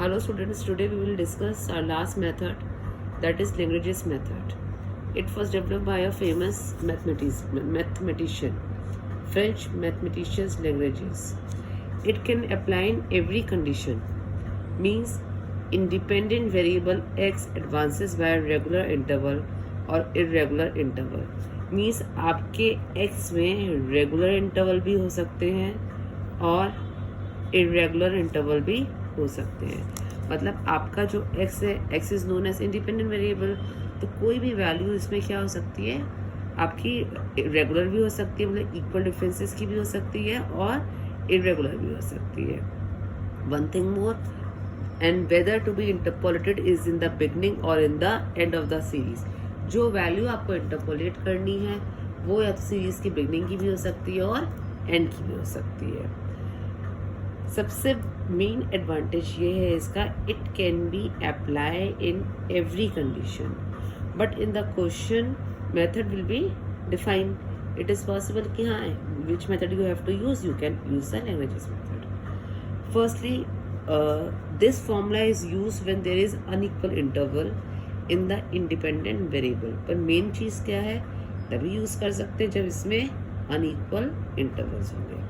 Hello students, today we will discuss our last method, that is Lagrange's method. It was developed by a famous mathematician, French mathematician Lagrange. It can apply in every condition, means independent variable x advances by a regular interval और irregular interval. Means आपके x में regular interval भी हो सकते हैं और irregular interval भी हो सकते हैं. मतलब आपका जो x है, x is known as independent variable, तो कोई भी वैल्यू इसमें क्या हो सकती है, आपकी रेगुलर भी हो सकती है, मतलब इक्वल डिफरेंसेस की भी हो सकती है और इरेगुलर भी हो सकती है. One thing more, and whether to be interpolated is in the beginning और in the end of the series. जो वैल्यू आपको इंटरपोलेट करनी है वो या तो सीरीज की बिगनिंग की भी हो सकती है और एंड की भी हो सकती है. सबसे मेन एडवांटेज ये है इसका, it can be apply in every condition, but in the question method will be define. It is possible कि हाँ which method you have to use, you can use the languages method. Firstly this formula is use when there is unequal interval in the independent variable. पर main चीज़ क्या है, तभी use कर सकते हैं जब इसमें अनइक्वल इंटरवल्स होंगे.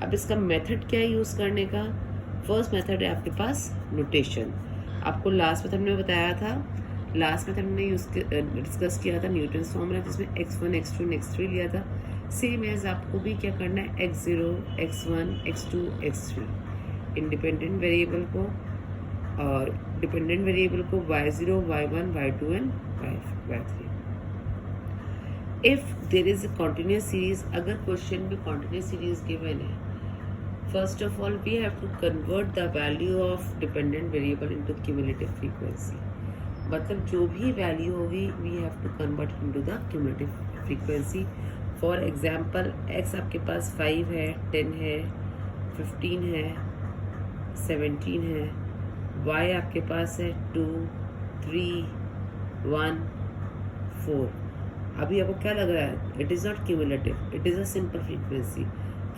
अब इसका मेथड क्या है यूज़ करने का. फर्स्ट मेथड है आपके पास नोटेशन. आपको लास्ट मेथड में बताया था, लास्ट मेथड में डिस्कस किया था न्यूटन्स फॉर्मूला, जिसमें x1 x2 and x3 लिया था. सेम एज आपको भी क्या करना है, x0 x1 x2 x3 independent variable को और डिपेंडेंट वेरिएबल को y0 y1 y2 and y3. If there is a continuous series, अगर क्वेश्चन में कॉन्टिन्यूस सीरीज गिवन है, first of all we have to convert the value of dependent variable into cumulative frequency. मतलब जो भी वैल्यू होगी we have to convert into the cumulative frequency. For example x आपके पास 5 है, 10 है, 15 है, 17 है. y आपके पास है 2 3 1 4. अभी आपको क्या लग रहा है, it is not cumulative, it is a simple frequency.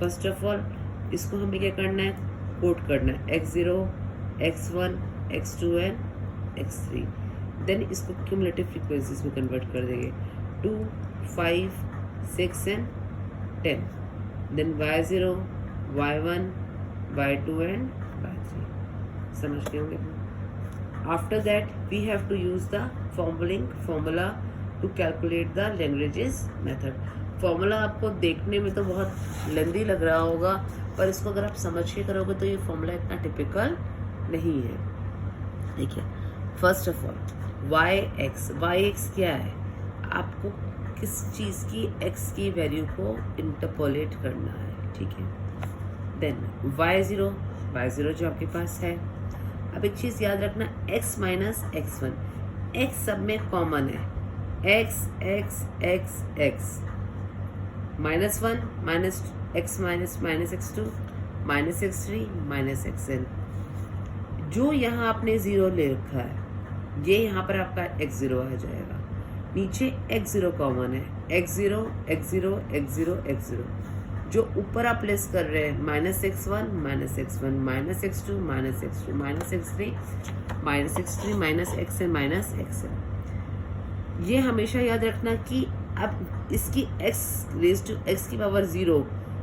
First of all इसको हमें क्या करना है, कोड करना है x0 x1 x2 and x3. Then इसको क्यूमुलेटिव फ्रीक्वेंसीज में कन्वर्ट कर देंगे, 2 5 6 and 10. Then y0 y1 y2 and y3. समझ गए होंगे. After that we have to use the formula to calculate the languages method. Formula आपको देखने में तो बहुत लेंदी लग रहा होगा, पर इसको अगर आप समझ के करोगे तो ये फॉर्मूला इतना टिपिकल नहीं है. देखिए, first of all Y X क्या है, आपको किस चीज़ की x की वैल्यू को इंटरपोलेट करना है, ठीक है. देन y0 जो आपके पास है. अब एक चीज़ याद रखना, x माइनस x1, x सब में कॉमन है, x x x x -1 minus x minus x2 minus x3 minus xn. जो यहाँ आपने 0 ले रखा है, ये यहाँ पर आपका x0 आ जाएगा. नीचे x0 कॉमन है, x0 x0 x0 x0. जो ऊपर आप प्लेस कर रहे हैं minus x1 minus x1 minus x2 minus x2 minus x3 minus x3 minus xn minus xn. ये हमेशा याद रखना कि अब इसकी x रेज टू x की पावर 0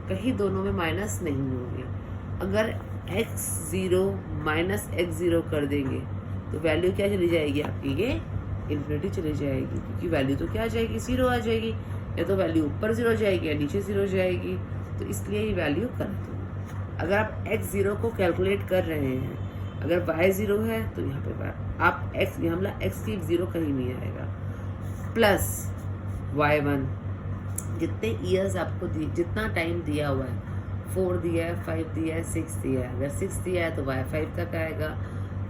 कहीं दोनों में माइनस नहीं होगी. अगर x0 माइनस x0 कर देंगे तो वैल्यू क्या चली जाएगी आपकी, ये इन्फिनिटी चली जाएगी, क्योंकि वैल्यू तो क्या आ जाएगी, 0 आ जाएगी. या तो वैल्यू ऊपर 0 जाएगी या नीचे 0 जाएगी, तो इसलिए ये वैल्यू गलत होगी. अगर आप x0 को कैलकुलेट कर रहे हैं, अगर y0 है तो यहाँ पे आप x, यहाँ x की 0 कहीं नहीं आएगा, प्लस y1 जितने ईयर्स आपको जितना टाइम दिया हुआ है, 4 दिया है, 5 दिया है, 6 दिया है. अगर 6 दिया है तो y5 तक आएगा,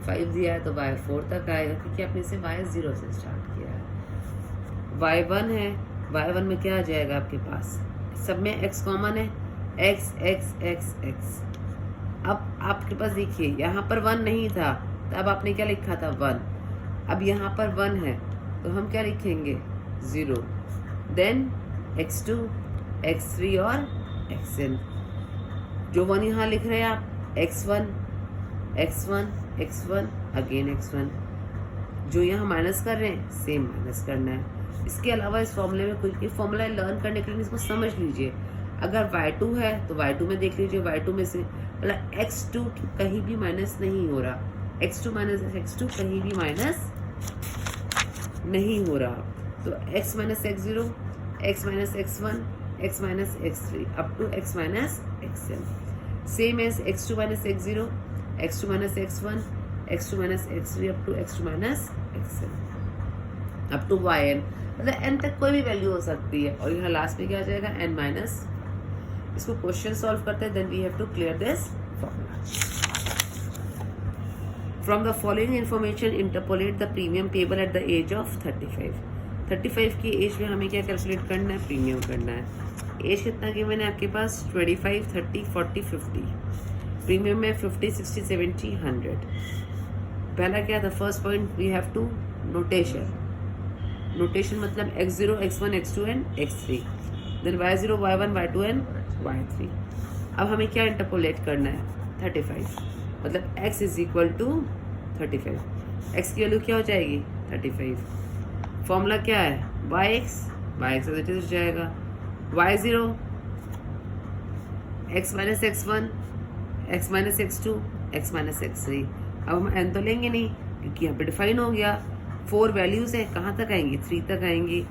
5 दिया है तो y4 तक आएगा, क्योंकि आपने इसे y0 से स्टार्ट किया है. y1 है, y1 में क्या आ जाएगा आपके पास, सब में x कॉमन है, x x x x. अब आपके पास देखिए यहाँ पर 1 नहीं था, तो अब आपने क्या लिखा था 1. अब यहाँ पर 1 है तो हम क्या लिखेंगे 0. देन x2 x3 और xn. जो 1 यहाँ लिख रहे हैं आप, x1 x1 अगेन x1, जो यहाँ माइनस कर रहे हैं सेम माइनस करना है। इसके अलावा इस फॉर्मूले में कोई फॉर्मूला लर्न करने के लिए इसको समझ लीजिए। अगर y2 है तो y2 में देख लीजिए, y2 में से मतलब x2 कहीं भी माइनस नहीं हो रहा, x2 माइनस x2 कहीं भी माइनस नहीं हो रहा, तो x minus x0, x minus x1, x minus x3 up to x minus xn, same as x2 minus x0, x2 minus x1, x2 minus x3 up to x2 minus xn up to yn, मतलब n तक कोई भी value हो सकती है। और यहाँ last में क्या आ जाएगा n माइनस। इसको क्वेश्चन सॉल्व करते हैं, then we have to clear this formula. From the following information interpolate the premium payable at the age of 35 की एज में हमें क्या कैलकुलेट करना है, प्रीमियम करना है। एज कितना गिवन है आपके पास 25, 30, 40, 50, प्रीमियम में 50, 60, 70, 100। पहला क्या था, first point we have to notation मतलब x0, x1, x2 and x3, then y0, y1, y2 and y3। अब हमें क्या इंटरपोलेट करना है, 35, मतलब x is equal to 35, x की वैल्यू क्या हो जाएगी 35। फॉर्मूला क्या है, yx हो जाएगा, y0 x minus x1, x minus x2, x minus x3। अब हम n तो लेंगे नहीं क्योंकि यहाँ पे डिफाइन हो गया, 4 वैल्यूज है, कहाँ तक आएंगी 3 तक आएंगी।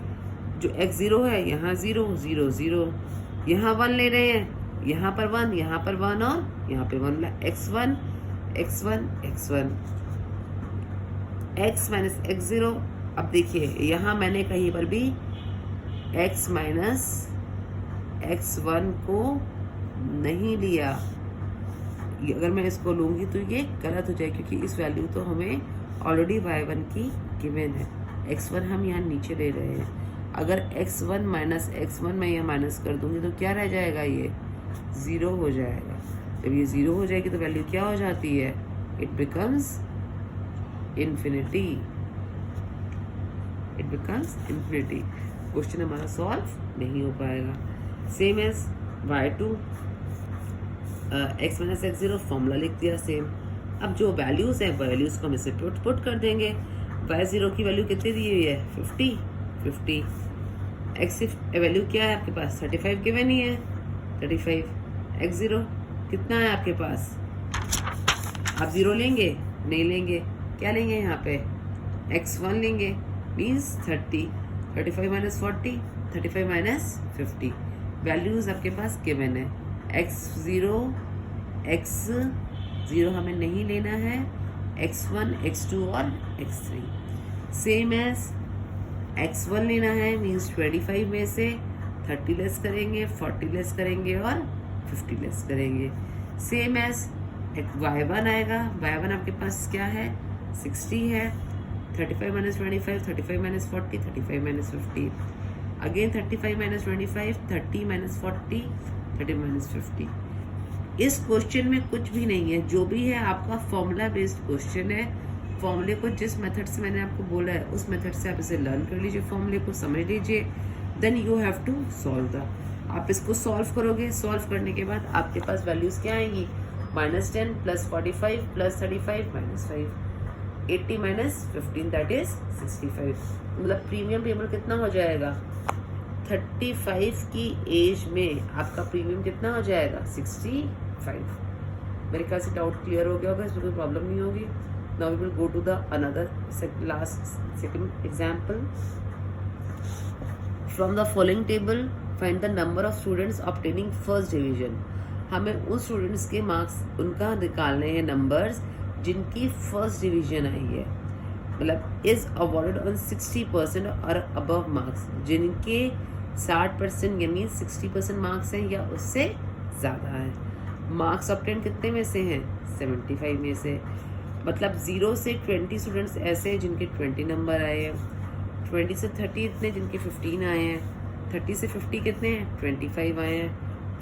जो x0 है यहाँ 0, 0, 0, यहाँ 1 ले रहे हैं, यहाँ पर 1, यहाँ पर 1 और यहाँ पे 1, x1, x1, x1, x minus x0। अब देखिए यहाँ मैंने कहीं पर भी x माइनस x1 को नहीं लिया, अगर मैं इसको लूँगी तो ये गलत हो जाएगी क्योंकि इस वैल्यू तो हमें ऑलरेडी y1 की गिवन है, x1 हम यहाँ नीचे ले रहे हैं। अगर x1 माइनस x1 मैं यहाँ माइनस कर दूंगी तो क्या रह जाएगा, ये 0 हो जाएगा। जब ये 0 हो जाएगी तो वैल्यू क्या हो जाती है, इट बिकम्स इन्फिनिटी, क्वेश्चन हमारा सॉल्व नहीं हो पाएगा। Same as y2 x minus x0, formula लिख दिया सेम। अब जो वैल्यूज हैं वैल्यूज को हम इसे पुट कर देंगे। y0 की वैल्यू कितनी दी हुई है 50, x की वैल्यू क्या है आपके पास 35 गिवन ही है, 35, x0 कितना है आपके पास, आप 0 लेंगे नहीं लेंगे, क्या लेंगे यहाँ पे x1 लेंगे, मीन्स 30, 35 माइनस 40, 35 माइनस 50, वैल्यूज आपके पास गिवन है। x0 हमें नहीं लेना है, x1, x2 और x3। सेम एज x1 लेना है, मीन्स 25 में से 30 लेस करेंगे, 40 लेस करेंगे और 50 लेस करेंगे। सेम एज y1 आएगा, y1 आपके पास क्या है 60 है, 35 minus 25, 35 minus 40, 35 minus 50, again 35 minus 25, 30 minus 40, 30 minus 50। इस क्वेश्चन में कुछ भी नहीं है, जो भी है आपका फॉर्मूला बेस्ड क्वेश्चन है। फॉर्मूले को जिस मेथड से मैंने आपको बोला है उस मेथड से आप इसे लर्न कर लीजिए, फॉर्मूले को समझ लीजिए, then you have to solve the. आप इसको सॉल्व करोगे, सॉल्व करने के बाद आपके पास वैल्यूज क्या आएंगी, -10 + 45 + 35 -5, 80 माइनस 15 दैट इज 65। मतलब प्रीमियम पेमेंट कितना हो जाएगा, 35 की एज में आपका प्रीमियम कितना हो जाएगा 65। मेरे ख्याल से डाउट क्लियर हो गया होगा, इसमें कोई प्रॉब्लम नहीं होगी। Now we will go to the another second example. From the following table find the number of students obtaining first division. हमें उन स्टूडेंट्स के मार्क्स उनका निकालने हैं नंबर्स जिनकी फर्स्ट डिवीजन आई है, मतलब इज अवॉर्डेड ऑन 60% और अबव मार्क्स, जिनके 60% यानी 60% मार्क्स हैं या उससे ज़्यादा है। मार्क्स ऑब्टेन कितने में से हैं 75 में से, मतलब 0 से 20 स्टूडेंट्स ऐसे हैं जिनके 20 नंबर आए हैं, 20 से 30 इतने जिनके 15 आए हैं, 30 से 50 कितने हैं 25 आए हैं,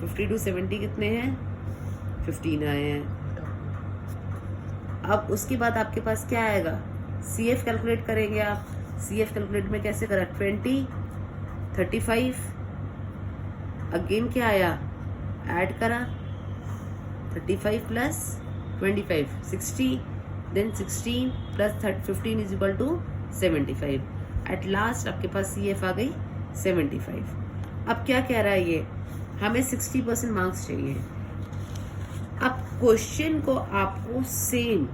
50 to 70 कितने हैं 15 आए हैं। अब उसके बाद आपके पास क्या आएगा, CF कैलकुलेट करेंगे आप। CF कैलकुलेट में कैसे करा, 20, 35, अगेन क्या आया, ऐड करा 35 + 25, 60, then 16 plus 15 is equal to 75. At last आपके पास CF आ गई 75. अब क्या कह रहा है ये, हमें 60% मार्क्स चाहिए. अब क्वेश्चन को आपको सेम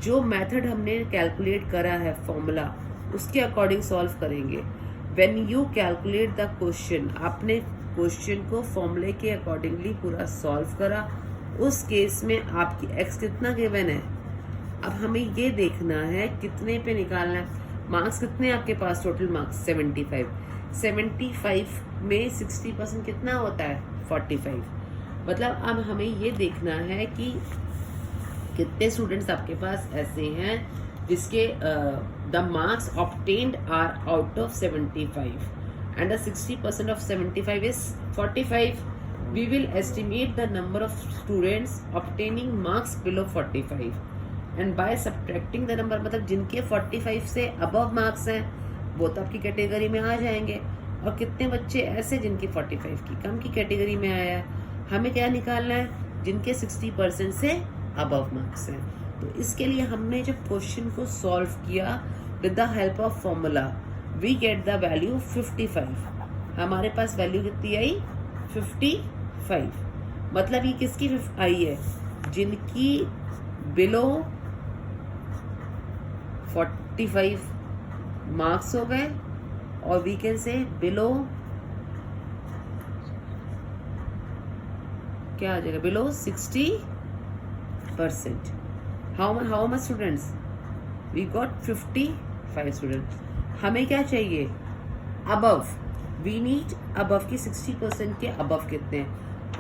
जो मेथड हमने कैलकुलेट करा है फॉर्मूला, उसके अकॉर्डिंग सॉल्व करेंगे. When you calculate the question, आपने क्वेश्चन को फॉर्मूले के अकॉर्डिंगली पूरा सॉल्व करा. उस केस में आपकी x कितना गिवन है. अब हमें ये देखना है कितने पे निकालना है. मार्क्स कितने आपके पास, टोटल मार्क्स 75. 75 में 60% कितना होता है, 45. मतलब अब हमें ये देखना है कि कितने स्टूडेंट्स आपके पास ऐसे हैं जिसके the marks obtained are out of 75 and the 60% of 75 is 45. We will estimate the number of students obtaining marks below 45 and by subtracting the number, मतलब जिनके 45 से above marks हैं वो तो आपकी कैटेगरी में आ जाएंगे, और कितने बच्चे ऐसे जिनकी 45 की कम की कैटेगरी में आया है. हमें क्या निकालना है, जिनके 60% से above marks हैं. तो इसके लिए हमने जब क्वेश्चन को सॉल्व किया with the help of formula, we get the value 55. हमारे पास वैल्यू कितनी आई, 55. मतलब ये किसकी आई है, जिनकी बिलो 45 मार्क्स हो गए, और वी कैन से बिलो क्या आ जाएगा, below 60%. How much students, we got 55 students. हमें क्या चाहिए, अबव, वी नीड अबव की 60% के अबव कितने हैं.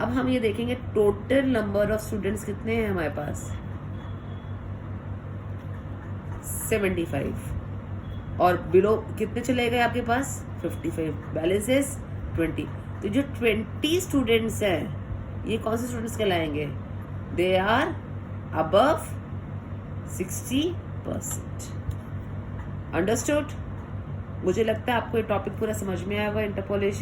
अब हम ये देखेंगे टोटल नंबर ऑफ स्टूडेंट्स कितने हैं हमारे पास, 75, और बिलो कितने चले गए आपके पास, 55. Balance is 20. तो जो 20 स्टूडेंट्स हैं ये कौन से स्टूडेंट्स कहलाएंगे, दे आर अबव 60%. अंडरस्टूड. मुझे लगता है आपको ये टॉपिक पूरा समझ में आएगा, इंटरपोलेशन.